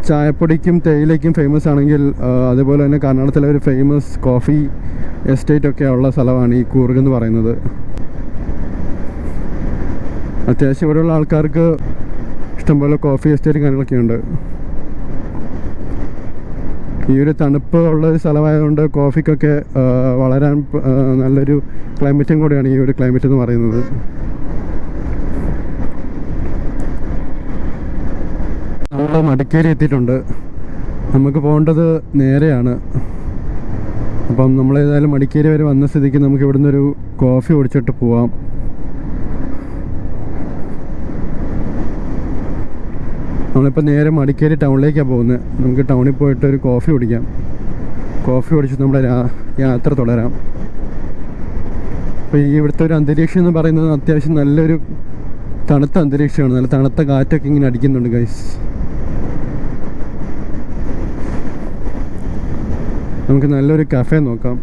ചായപ്പൊടിക്കും തേയിലയ്ക്കും ഫേമസ് ആണെങ്കിൽ അതുപോലെ തന്നെ കർണാടകത്തിലെ ഒരു ഫേമസ് കോഫി എസ്റ്റേറ്റ് ഒക്കെ ഉള്ള സ്ഥലമാണ് ഈ കൂർഗ് എന്ന് പറയുന്നത്. അത്യാവശ്യം ഇവിടെയുള്ള ആൾക്കാർക്ക് ഇഷ്ടംപോലെ കോഫി എസ്റ്റേറ്റ് കാര്യങ്ങളൊക്കെ ഉണ്ട്. ഈ ഒരു തണുപ്പ് ഉള്ളൊരു സ്ഥലമായതുകൊണ്ട് കോഫിക്കൊക്കെ വളരാൻ നല്ലൊരു ക്ലൈമറ്റും കൂടെയാണ് ഈ ഒരു ക്ലൈമറ്റ് എന്ന് പറയുന്നത്. നമ്മൾ മടിക്കേരി എത്തിയിട്ടുണ്ട്. നമുക്ക് പോകേണ്ടത് നേരെയാണ്. അപ്പം നമ്മളേതായാലും മടിക്കേരി വരെ വന്ന സ്ഥിതിക്ക് നമുക്ക് ഇവിടുന്ന് ഒരു കോഫി കുടിച്ചിട്ട് പോവാം. നമ്മളിപ്പോൾ നേരെ മടിക്കേരി ടൗണിലേക്കാണ് പോകുന്നത്. നമുക്ക് ടൗണിൽ പോയിട്ട് ഒരു കോഫി കുടിക്കാം. കോഫി കുടിച്ച് നമ്മുടെ യാത്ര തുടരാം. അപ്പോൾ ഈ ഇവിടുത്തെ ഒരു അന്തരീക്ഷം എന്ന് പറയുന്നത് അത്യാവശ്യം നല്ലൊരു തണുത്ത അന്തരീക്ഷമാണ്. നല്ല തണുത്ത കാറ്റൊക്കെ ഇങ്ങനെ അടിക്കുന്നുണ്ട് ഗൈസ്. നമുക്ക് നല്ലൊരു കഫേ നോക്കാം.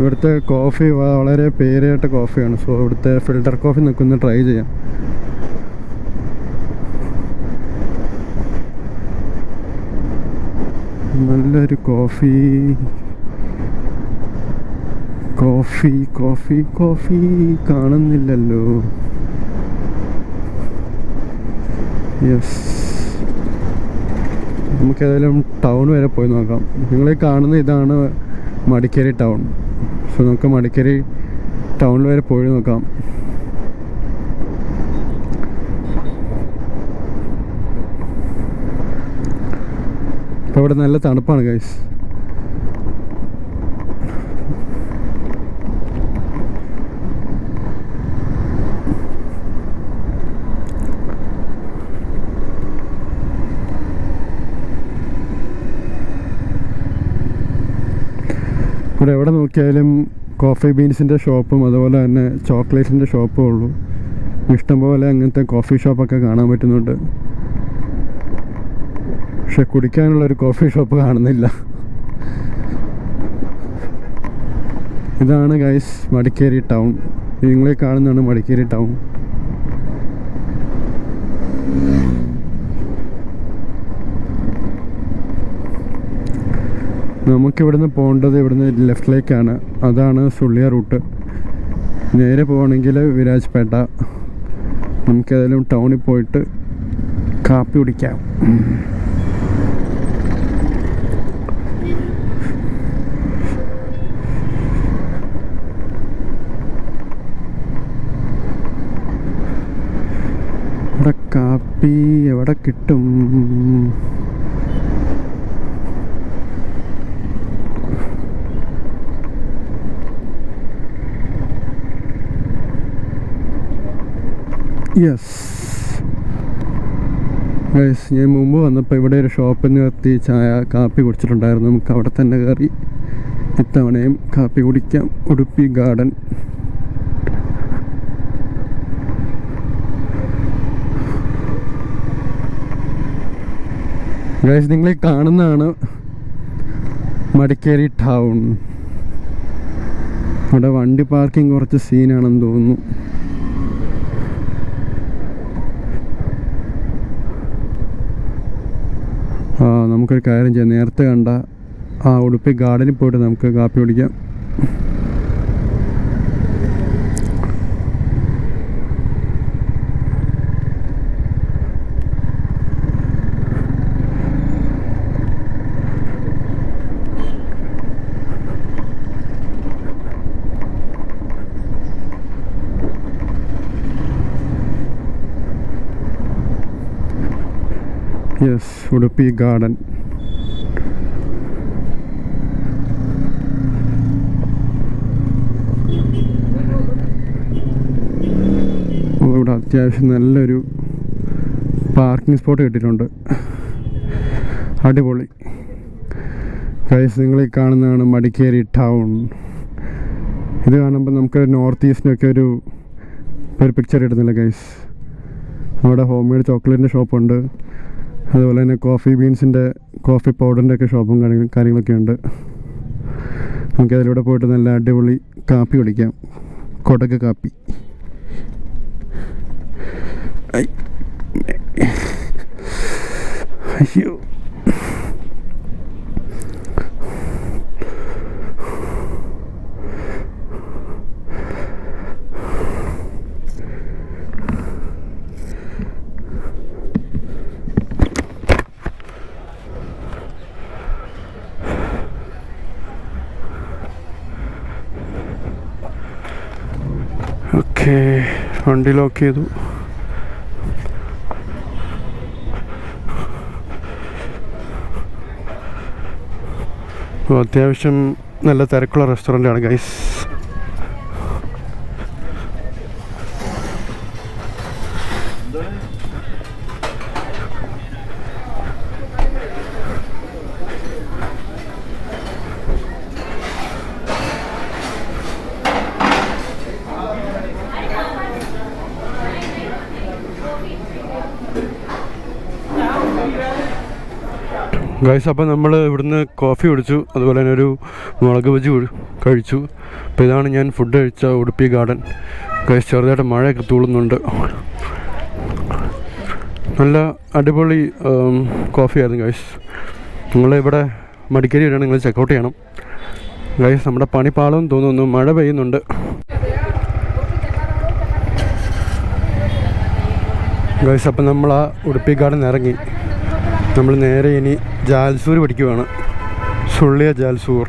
ഇവിടുത്തെ കോഫി വളരെ പേരായിട്ട് കോഫിയാണ്. സോ ഇവിടുത്തെ ഫിൽറ്റർ കോഫി നിൽക്കുന്ന ട്രൈ ചെയ്യാം. നല്ലൊരു കോഫി കോഫി കോഫി കോഫി കാണുന്നില്ലല്ലോ. യെസ്, നമുക്കേതായാലും ടൗൺ വരെ പോയി നോക്കാം. നിങ്ങളീ കാണുന്ന ഇതാണ് മടിക്കേരി ടൗൺ. സോ നമുക്ക് മടിക്കേരി ടൗണിൽ വരെ പോയി നോക്കാം. ഇപ്പോൾ ഇവിടെ നല്ല തണുപ്പാണ് ഗൈസ്. ഇവിടെ എവിടെ നോക്കിയാലും കോഫി ബീൻസിൻ്റെ ഷോപ്പും അതുപോലെ തന്നെ ചോക്ലേറ്റിൻ്റെ ഷോപ്പും ഉള്ളൂ. ഇഷ്ടംപോലെ അങ്ങനത്തെ കോഫി ഷോപ്പൊക്കെ കാണാൻ പറ്റുന്നുണ്ട്. പക്ഷെ കുടിക്കാനുള്ളൊരു കോഫി ഷോപ്പ് കാണുന്നില്ല. ഇതാണ് ഗൈസ് മടിക്കേരി ടൗൺ. നിങ്ങളെ കാണുന്നതാണ് മടിക്കേരി ടൗൺ. നമുക്കിവിടുന്ന് പോകേണ്ടത് ഇവിടുന്ന് ലെഫ്റ്റിലേക്കാണ്. അതാണ് സുള്ളിയ റൂട്ട്. നേരെ പോകണമെങ്കിൽ വിരാജ്പേട്ട. നമുക്കേതായാലും ടൗണിൽ പോയിട്ട് കാപ്പി കുടിക്കാം. ഇവിടെ കാപ്പി എവിടെ കിട്ടും? യെസ് ഗൈസ്, ഞാൻ മുമ്പ് വന്നപ്പോൾ ഇവിടെ ഒരു ഷോപ്പിൽ നിന്ന് നിർത്തി ചായ കാപ്പി കുടിച്ചിട്ടുണ്ടായിരുന്നു. നമുക്ക് അവിടെ തന്നെ കയറി ഇത്തവണയും കാപ്പി കുടിക്കാം. ഉടുപ്പി ഗാർഡൻ. ഗൈസ്, നിങ്ങളീ കാണുന്നതാണ് മടിക്കേരി ടൗൺ. ഇവിടെ വണ്ടി പാർക്കിംഗ് കുറച്ച് സീനാണെന്ന് തോന്നുന്നു. നമുക്കൊരു കാര്യം ചെയ്യാം. നേരത്തെ കണ്ട ആ ഉടുപ്പി ഗാർഡനിൽ പോയിട്ട് നമുക്ക് കാപ്പി കുടിക്കാം. Yes, Udupi garden. ഇവിടെ അത്യാവശ്യം നല്ലൊരു പാർക്കിംഗ് സ്പോട്ട് കിട്ടിയിട്ടുണ്ട്. അടിപൊളി ഗൈസ്. നിങ്ങളീ കാണുന്നതാണ് മടിക്കേരി ടൗൺ. ഇത് കാണുമ്പോൾ നമുക്ക് നോർത്ത് ഈസ്റ്റിനൊക്കെ ഒരു പിക്ചർ കിട്ടുന്നില്ല ഗൈസ്. അവിടെ ഹോം മെയ്ഡ് ചോക്ലേറ്റിൻ്റെ ഷോപ്പുണ്ട്. അതുപോലെ തന്നെ കോഫി ബീൻസിൻ്റെ കോഫി പൗഡറിൻ്റെ ഒക്കെ ഷോപ്പും കാര്യങ്ങളൊക്കെ ഉണ്ട്. നമുക്കതിലൂടെ പോയിട്ട് നല്ല അടിപൊളി കാപ്പി കുടിക്കാം. കൊടക് കാപ്പി. അയ്യോ, ഓക്കെ, വണ്ടി ലോക്ക് ചെയ്തു. അത്യാവശ്യം നല്ല തിരക്കുള്ള റെസ്റ്റോറൻ്റാണ് ഗൈസ്. ഗൈസ്, അപ്പോൾ നമ്മൾ ഇവിടുന്ന് കോഫി കുടിച്ചു, അതുപോലെ തന്നെ ഒരു മുളക് ബജി കഴിച്ചു. അപ്പോൾ ഇതാണ് ഞാൻ ഫുഡ് കഴിച്ച ഉടുപ്പി ഗാർഡൻ. ഗൈസ്, ചെറുതായിട്ട് മഴയൊക്കെ തൂളുന്നുണ്ട്. നല്ല അടിപൊളി കോഫിയായിരുന്നു ഗൈസ്. നിങ്ങളിവിടെ മടിക്കേരി വരികയാണ്, നിങ്ങൾ ചെക്കൗട്ട് ചെയ്യണം ഗൈസ്. നമ്മുടെ പണിപ്പാളം തോന്നുന്നു, മഴ പെയ്യുന്നുണ്ട്. ഗൈസ്, അപ്പം നമ്മൾ ആ ഉടുപ്പി ഗാർഡൻ ഇറങ്ങി നമ്മൾ നേരെ ഇനി ജാൽസൂർ പഠിക്കുവാണ്. സുള്ളിയ ജാൽസൂർ.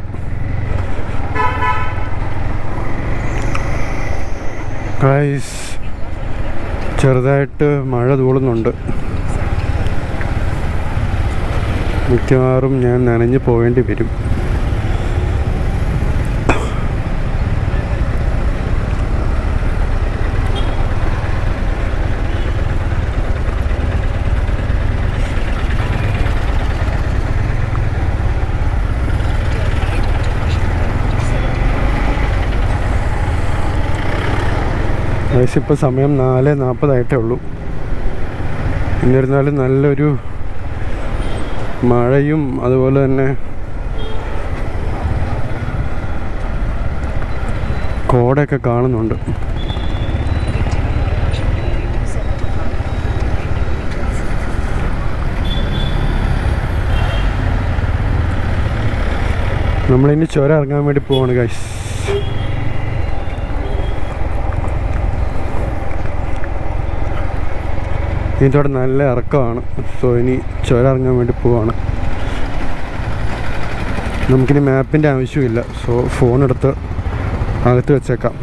ഗൈസ്, ചെറുതായിട്ട് മഴ തൂളുന്നുണ്ട്. മിക്കവാറും ഞാൻ നനഞ്ഞു പോകേണ്ടി വരും. ഇപ്പോൾ സമയം 4:40 ഉള്ളൂ. എന്നിരുന്നാലും നല്ലൊരു മഴയും അതുപോലെ തന്നെ കോടയൊക്കെ കാണുന്നുണ്ട്. നമ്മളിനി ചുരം ഇറങ്ങാൻ വേണ്ടി പോവാണ് ഗൈസ്. ഇതിൻ്റെ നല്ല ഇറക്കമാണ്. സോ ഇനി ചുരം ഇറങ്ങാൻ വേണ്ടി പോവാണ്. നമുക്കിനി മാപ്പിൻ്റെ ആവശ്യമില്ല. സോ ഫോണെടുത്ത് അകത്ത് വെച്ചേക്കാം.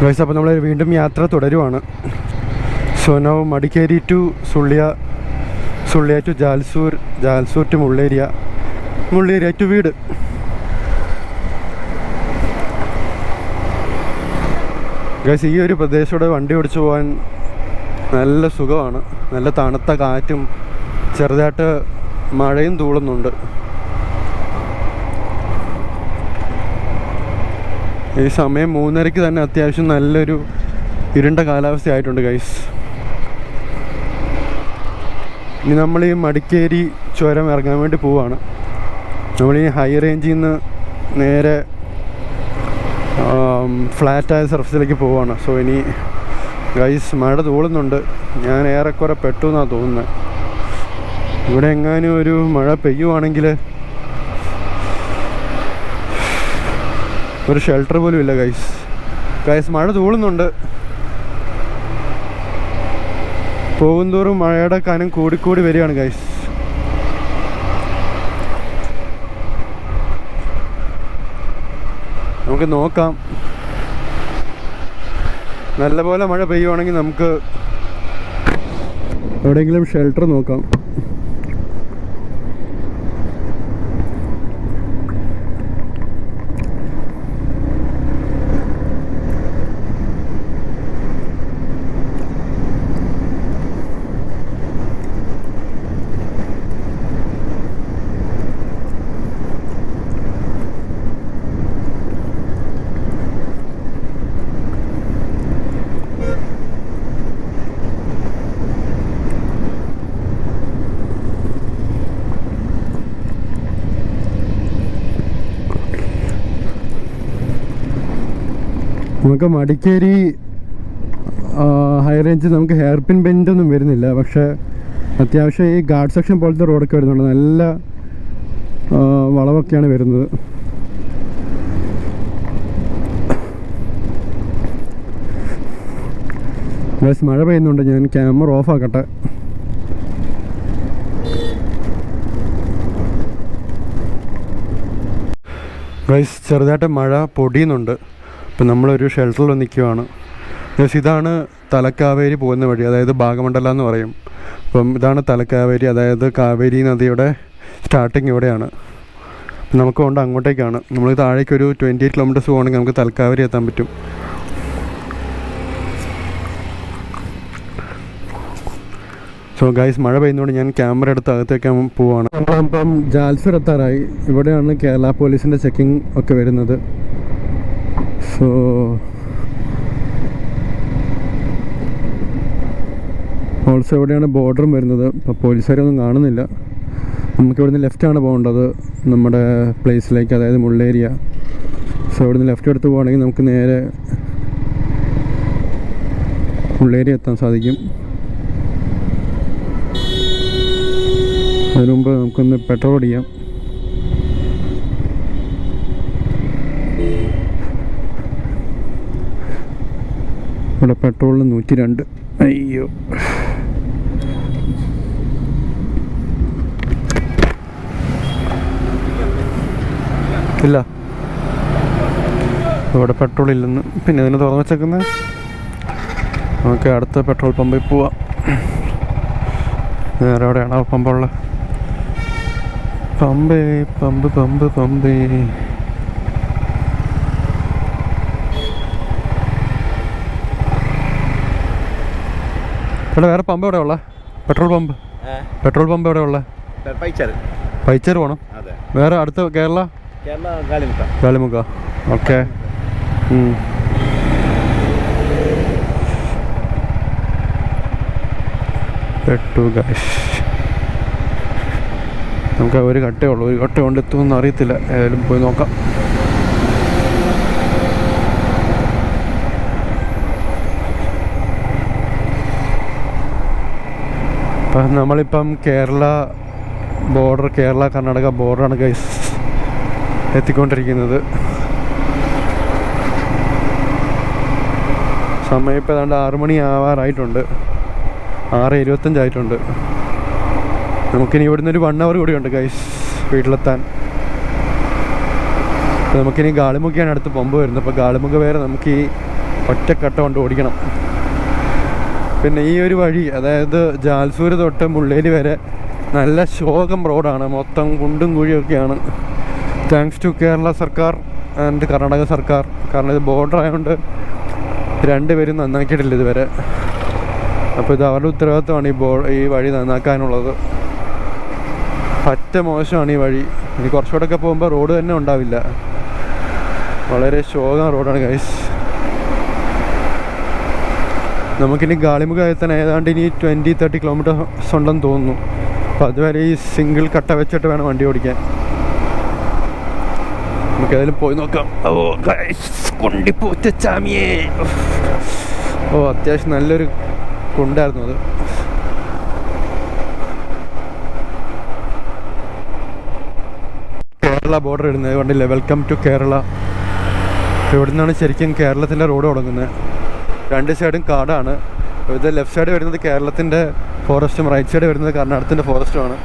ഗൈസ്, അപ്പോൾ നമ്മൾ വീണ്ടും യാത്ര തുടരുവാണ്. So now Madikeri to Sullia, Sullia to Jalsoor, Jalsoor to Mulleria, Mulleria to വീട്. ഗൈസ്, ഈ ഒരു പ്രദേശത്തൂടെ വണ്ടി ഓടിച്ചു പോകാൻ നല്ല സുഖമാണ്. നല്ല തണുത്ത കാറ്റും ചെറുതായിട്ട് മഴയും തൂളുന്നുണ്ട്. ഈ സമയം 3:30 തന്നെ അത്യാവശ്യം നല്ലൊരു ഇരുണ്ട കാലാവസ്ഥയായിട്ടുണ്ട് ഗൈസ്. ഇനി നമ്മൾ ഈ മടിക്കേരി ചുരം ഇറങ്ങാൻ വേണ്ടി പോവാണ്. നമ്മളീ ഹൈ റേഞ്ചിൽ നിന്ന് നേരെ ഫ്ലാറ്റായ സർഫസിലേക്ക് പോവാണ്. സോ ഇനി ഗൈസ് മഴ തൂളുന്നുണ്ട്. ഞാൻ ഏറെക്കുറെ പെട്ടു എന്നാണ് തോന്നുന്നത്. ഇവിടെ എങ്ങാനും ഒരു മഴ പെയ്യുവാണെങ്കിൽ ഒരു ഷെൽട്ടർ പോലും ഇല്ല ഗൈസ്. ഗൈസ്, മഴ തൂളുന്നുണ്ട്. പോകുന്തോറും മഴയുടെ കനം കൂടിക്കൂടി വരികയാണ് ഗൈസ്. നമുക്ക് നോക്കാം. നല്ലപോലെ മഴ പെയ്യുവാണെങ്കിൽ നമുക്ക് എവിടെയെങ്കിലും ഷെൽട്ടർ നോക്കാം. നമുക്ക് മടിക്കേരി ഹൈ റേഞ്ച് നമുക്ക് ഹെയർ പിൻ ബെൻഡൊന്നും വരുന്നില്ല. പക്ഷേ അത്യാവശ്യം ഈ ഗാർഡ് സെക്ഷൻ പോലത്തെ റോഡൊക്കെ വരുന്നുണ്ട്. നല്ല വളവൊക്കെയാണ് വരുന്നത്. ഗൈസ്, മഴ പെയ്യുന്നുണ്ട്. ഞാൻ ക്യാമറ ഓഫ് ആക്കട്ടെ. ഗൈസ്, ചെറുതായിട്ട് മഴ പൊടിയുന്നുണ്ട്. ഇപ്പം നമ്മളൊരു ഷെൽട്ടറിൽ നിൽക്കുവാണ്. ഇതാണ് തലക്കാവേരി പോകുന്ന വഴി, അതായത് ഭാഗമണ്ഡലം എന്ന് പറയും. അപ്പം ഇതാണ് തലക്കാവേരി, അതായത് കാവേരി നദിയുടെ സ്റ്റാർട്ടിങ് ഇവിടെയാണ്. നമുക്ക് കൊണ്ട് അങ്ങോട്ടേക്കാണ്. നമ്മൾ താഴേക്ക് ഒരു 28 കിലോമീറ്റേഴ്സ് പോകണമെങ്കിൽ നമുക്ക് തലക്കാവരി എത്താൻ പറ്റും. സോ ഗൈസ്, മഴ പെയ്യുന്നതുകൊണ്ട് ഞാൻ ക്യാമറ എടുത്ത് അകത്തേക്കാൻ പോവാണ്. നമ്മളിപ്പം ജാൽസർ എത്താറായി. ഇവിടെയാണ് കേരള പോലീസിൻ്റെ ചെക്കിംഗ് ഒക്കെ വരുന്നത്. സോ ഓൾസോ ഇവിടെയാണ് ബോർഡറും വരുന്നത്. അപ്പോൾ പോലീസുകാരൊന്നും കാണുന്നില്ല. നമുക്ക് ഇവിടുന്ന് ലെഫ്റ്റാണ് പോകേണ്ടത് നമ്മുടെ പ്ലേസിലേക്ക്, അതായത് മുള്ളേരിയ. സോ ഇവിടുന്ന് ലെഫ്റ്റ് എടുത്ത് പോവുകയാണെങ്കിൽ നമുക്ക് നേരെ മുള്ളേരിയ എത്താൻ സാധിക്കും. അതിനു മുമ്പ് നമുക്കൊന്ന് പെട്രോൾ അടിക്കാം. ഇവിടെ പെട്രോളിന് 102. അയ്യോ, ഇല്ല, ഇവിടെ പെട്രോൾ ഇല്ലെന്ന്. പിന്നെ ഇതിന് തുറന്നു വെച്ചേക്കുന്നത്. നമുക്ക് അടുത്ത പെട്രോൾ പമ്പിൽ പോവാം. വേറെ എവിടെയാണോ പമ്പുള്ളത്? Pump pump pump pump. ഇവിടെ വേറെ പമ്പ് എവിടെ ഉള്ള? പെട്രോൾ പമ്പ് എവിടെ ഉള്ള? പൈച്ചർ പോകണം. വേറെ അടുത്ത കേരള കാലിമുക്ക. ഓക്കെ. പെട്ടു ഗൈസ്. നമുക്ക് ഒരു കട്ടേ ഉള്ളൂ. ഒരു കട്ട കൊണ്ട് എത്തുമെന്ന് അറിയത്തില്ല. ഏതായാലും പോയി നോക്കാം. അപ്പം നമ്മളിപ്പം കേരള ബോർഡർ, കേരള കർണാടക ബോർഡറാണ് ഗൈസ് എത്തിക്കൊണ്ടിരിക്കുന്നത്. സമയം ഇപ്പോൾ ഏതാണ്ട് 6 മണി ആവാറായിട്ടുണ്ട്. 6:25 ആയിട്ടുണ്ട്. നമുക്കിനി ഇവിടുന്ന് ഒരു 1 hour കൂടിയുണ്ട് ഗൈസ് വീട്ടിലെത്താൻ. അപ്പോൾ നമുക്കിനി ഗാളിമുഖയാണ് അടുത്ത് പമ്പ് വരുന്നത്. അപ്പോൾ ഗാളിമുഖ വരെ നമുക്ക് ഈ ഒറ്റക്കട്ട കൊണ്ട് ഓടിക്കണം. പിന്നെ ഈ ഒരു വഴി, അതായത് ജാൽസൂർ തൊട്ട് മുള്ളേരി വരെ നല്ല ശോകം റോഡാണ്. മൊത്തം കുണ്ടും കുഴിയൊക്കെയാണ്. താങ്ക്സ് ടു കേരള സർക്കാർ ആൻഡ് കർണാടക സർക്കാർ. കാരണം ഇത് ബോർഡർ ആയതുകൊണ്ട് രണ്ടുപേരും നന്നാക്കിയിട്ടില്ല ഇതുവരെ. അപ്പോൾ ഇത് അവരുടെ ഉത്തരവാദിത്തമാണ് ഈ വഴി നന്നാക്കാനുള്ളത്. പറ്റ മോശമാണ് ഈ വഴി. ഇനി കുറച്ചുകൂടെയൊക്കെ പോകുമ്പോൾ റോഡ് തന്നെ ഉണ്ടാവില്ല. വളരെ ശോകം റോഡാണ് ഗൈസ്. നമുക്കിനി ഗാളിമുഖ എത്താൻ ഏതാണ്ട് ഇനി 20-30 കിലോമീറ്റേഴ്സ് ഉണ്ടെന്ന് തോന്നുന്നു. അപ്പോൾ അതുവരെ ഈ സിംഗിൾ കട്ട വെച്ചിട്ട് വേണം വണ്ടി ഓടിക്കാൻ. നമുക്കേതായാലും പോയി നോക്കാം. ഓ ഗൈസ്, കൊണ്ടിപ്പോച്ചാമിയേ. ഓ, അത്യാവശ്യം നല്ലൊരു കുണ്ടായിരുന്നു അത്. കേരള ബോർഡർ ഇടുന്നത് കണ്ടില്ലേ? Welcome to Kerala. ഇവിടെ നിന്നാണ് ശരിക്കും കേരളത്തിൻ്റെ റോഡ് തുടങ്ങുന്നത്. രണ്ട് സൈഡും കാടാണ്. ഇത് ലെഫ്റ്റ് സൈഡ് വരുന്നത് കേരളത്തിൻ്റെ ഫോറസ്റ്റും റൈറ്റ് സൈഡ് വരുന്നത് കർണാടകത്തിൻ്റെ ഫോറസ്റ്റുമാണ്.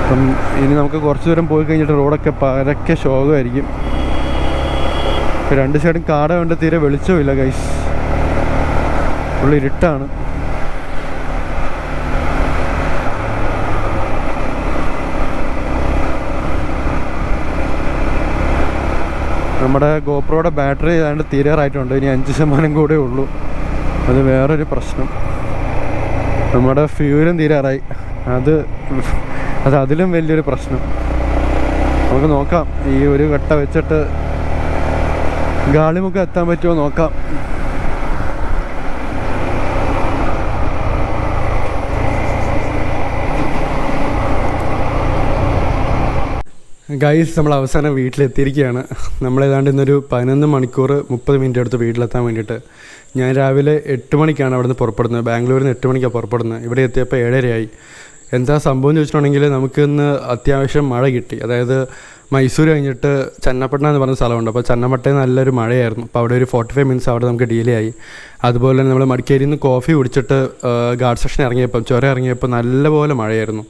അപ്പം ഇനി നമുക്ക് കുറച്ച് ദൂരം പോയി കഴിഞ്ഞിട്ട് റോഡൊക്കെ പരക്കെ ശോകമായിരിക്കും. രണ്ട് സൈഡും കാടായതുകൊണ്ട് തീരെ വെളിച്ചമില്ല ഗൈസ്. ഉള്ള ഇരുട്ടാണ്. നമ്മുടെ ഗോപ്രോയുടെ ബാറ്ററി ഏതാണ്ട് തീരാറായിട്ടുണ്ട്. ഇനി 5% കൂടെ ഉള്ളൂ. അത് വേറൊരു പ്രശ്നം. നമ്മുടെ ഫ്യൂലും തീരാറായി. അത് അതിലും വലിയൊരു പ്രശ്നം. നമുക്ക് നോക്കാം, ഈ ഒരു കട്ട വെച്ചിട്ട് ഗാളിമുഖം എത്താൻ പറ്റുമോ നോക്കാം. ഗൈസ്, നമ്മൾ അവസാനം വീട്ടിലെത്തിയിരിക്കുകയാണ്. നമ്മളേതാണ്ട് ഇന്നൊരു 11 മണിക്കൂർ 30 മിനിറ്റ് എടുത്ത് വീട്ടിലെത്താൻ വേണ്ടിയിട്ട്. ഞാൻ രാവിലെ 8 മണിക്കാണ് അവിടെ നിന്ന് പുറപ്പെടുന്നത്. ബാംഗ്ലൂരിൽ നിന്ന് 8 മണിക്കാണ് പുറപ്പെടുന്നത്. ഇവിടെ എത്തിയപ്പോൾ 7:30 ആയി. എന്താ സംഭവം എന്ന് ചോദിച്ചിട്ടുണ്ടെങ്കിൽ നമുക്കിന്ന് അത്യാവശ്യം മഴ കിട്ടി. അതായത് മൈസൂർ കഴിഞ്ഞിട്ട് ചന്നപ്പട്ടണ എന്ന് പറഞ്ഞ സ്ഥലമുണ്ട്. അപ്പോൾ ചന്നപ്പട്ടയിൽ നല്ലൊരു മഴയായിരുന്നു. അപ്പോൾ അവിടെ ഒരു 45 മിനിറ്റ്സ് അവിടെ നമുക്ക് ഡിലേ ആയി. അതുപോലെ തന്നെ നമ്മൾ മടിക്കേരിയിൽ നിന്ന് കോഫി കുടിച്ചിട്ട് ഗാർഡ് സെക്ഷൻ ഇറങ്ങിയപ്പോൾ ചുരം ഇറങ്ങിയപ്പോൾ നല്ലപോലെ മഴയായിരുന്നു.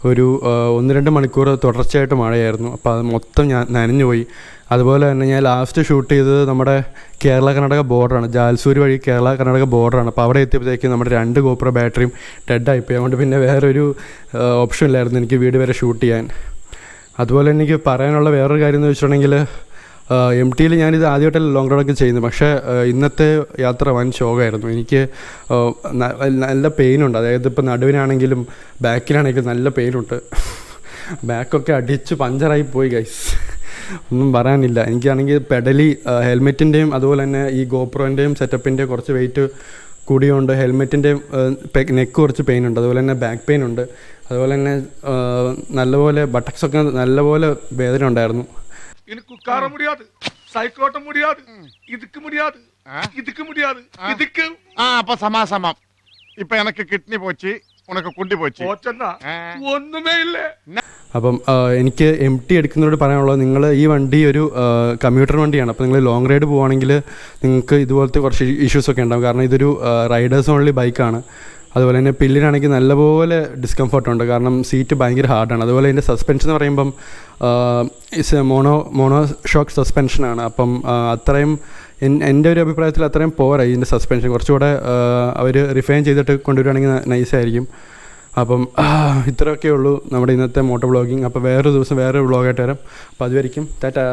ഒരു 1-2 മണിക്കൂർ തുടർച്ചയായിട്ട് മഴയായിരുന്നു. അപ്പോൾ അത് മൊത്തം ഞാൻ നനഞ്ഞു പോയി. അതുപോലെ തന്നെ ഞാൻ ലാസ്റ്റ് ഷൂട്ട് ചെയ്തത് നമ്മുടെ കേരള കർണാടക ബോർഡറാണ്, ജാൽസൂർ വഴി കേരള കർണാടക ബോർഡറാണ്. അപ്പോൾ അവിടെ എത്തിയപ്പോഴത്തേക്കും നമ്മുടെ 2 GoPro ബാറ്ററിയും ഡെഡായിപ്പോയി. അതുകൊണ്ട് പിന്നെ വേറൊരു ഓപ്ഷൻ ഇല്ലായിരുന്നു എനിക്ക് വീട് വരെ ഷൂട്ട് ചെയ്യാൻ. അതുപോലെ എനിക്ക് പറയാനുള്ള വേറൊരു കാര്യം എന്ന് വെച്ചിട്ടുണ്ടെങ്കിൽ MTയിൽ ഞാനിത് ആദ്യമായിട്ടല്ല ലോങ് റൈഡൊക്കെ ചെയ്യുന്നത്. പക്ഷേ ഇന്നത്തെ യാത്ര വൻ ശോകമായിരുന്നു. എനിക്ക് നല്ല പെയിനുണ്ട്. അതായത് ഇപ്പോൾ നടുവിനാണെങ്കിലും ബാക്കിലാണെങ്കിലും നല്ല പെയിനുണ്ട്. ബാക്കൊക്കെ അടിച്ച് പഞ്ചറായി പോയി ഗൈസ്, ഒന്നും പറയാനില്ല. എനിക്കാണെങ്കിൽ പെഡലി ഹെൽമെറ്റിൻ്റെയും അതുപോലെ തന്നെ ഈ ഗോപ്രോൻ്റെയും സെറ്റപ്പിൻ്റെയും കുറച്ച് വെയിറ്റ് കൂടിയുണ്ട്. ഹെൽമെറ്റിൻ്റെയും നെക്ക് കുറച്ച് പെയിൻ ഉണ്ട്. അതുപോലെ തന്നെ ബാക്ക് പെയിൻ ഉണ്ട്. അതുപോലെ തന്നെ നല്ലപോലെ ബട്ടക്സൊക്കെ നല്ലപോലെ വേദന ഉണ്ടായിരുന്നു. അപ്പം എനിക്ക് MT എടുക്കുന്നവരോട് പറയാനുള്ളത്, നിങ്ങൾ ഈ വണ്ടി ഒരു കമ്മ്യൂട്ടർ വണ്ടിയാണ്. അപ്പോൾ നിങ്ങൾ ലോങ് റൈഡ് പോവുകയാണെങ്കിൽ നിങ്ങൾക്ക് ഇതുപോലത്തെ കുറച്ച് ഇഷ്യൂസൊക്കെ ഉണ്ടാകും. കാരണം ഇതൊരു റൈഡേഴ്സ് ഓൺലി ബൈക്കാണ്. അതുപോലെ തന്നെ പില്ലിനാണെങ്കിൽ നല്ലപോലെ ഡിസ്കംഫർട്ടുണ്ട്. കാരണം സീറ്റ് ഭയങ്കര ഹാർഡാണ്. അതുപോലെ ഇതിൻ്റെ സസ്പെൻഷൻ എന്ന് പറയുമ്പം മോണോ ഷോക്ക് സസ്പെൻഷനാണ്. അപ്പം അത്രയും എൻ്റെ ഒരു അഭിപ്രായത്തിൽ അത്രയും പോരാ ഇതിൻ്റെ സസ്പെൻഷൻ. കുറച്ചുകൂടെ അവർ റിഫൈൻ ചെയ്തിട്ട് കൊണ്ടുവരികയാണെങ്കിൽ നൈസായിരിക്കും. അപ്പം ഇത്രയൊക്കെ ഉള്ളൂ നമ്മുടെ ഇന്നത്തെ മോട്ടോ വ്ളോഗിങ്. അപ്പോൾ വേറൊരു ദിവസം വേറൊരു വ്ളോഗായിട്ട് വരാം. അപ്പോൾ അതുവരെയും ടാറ്റാ.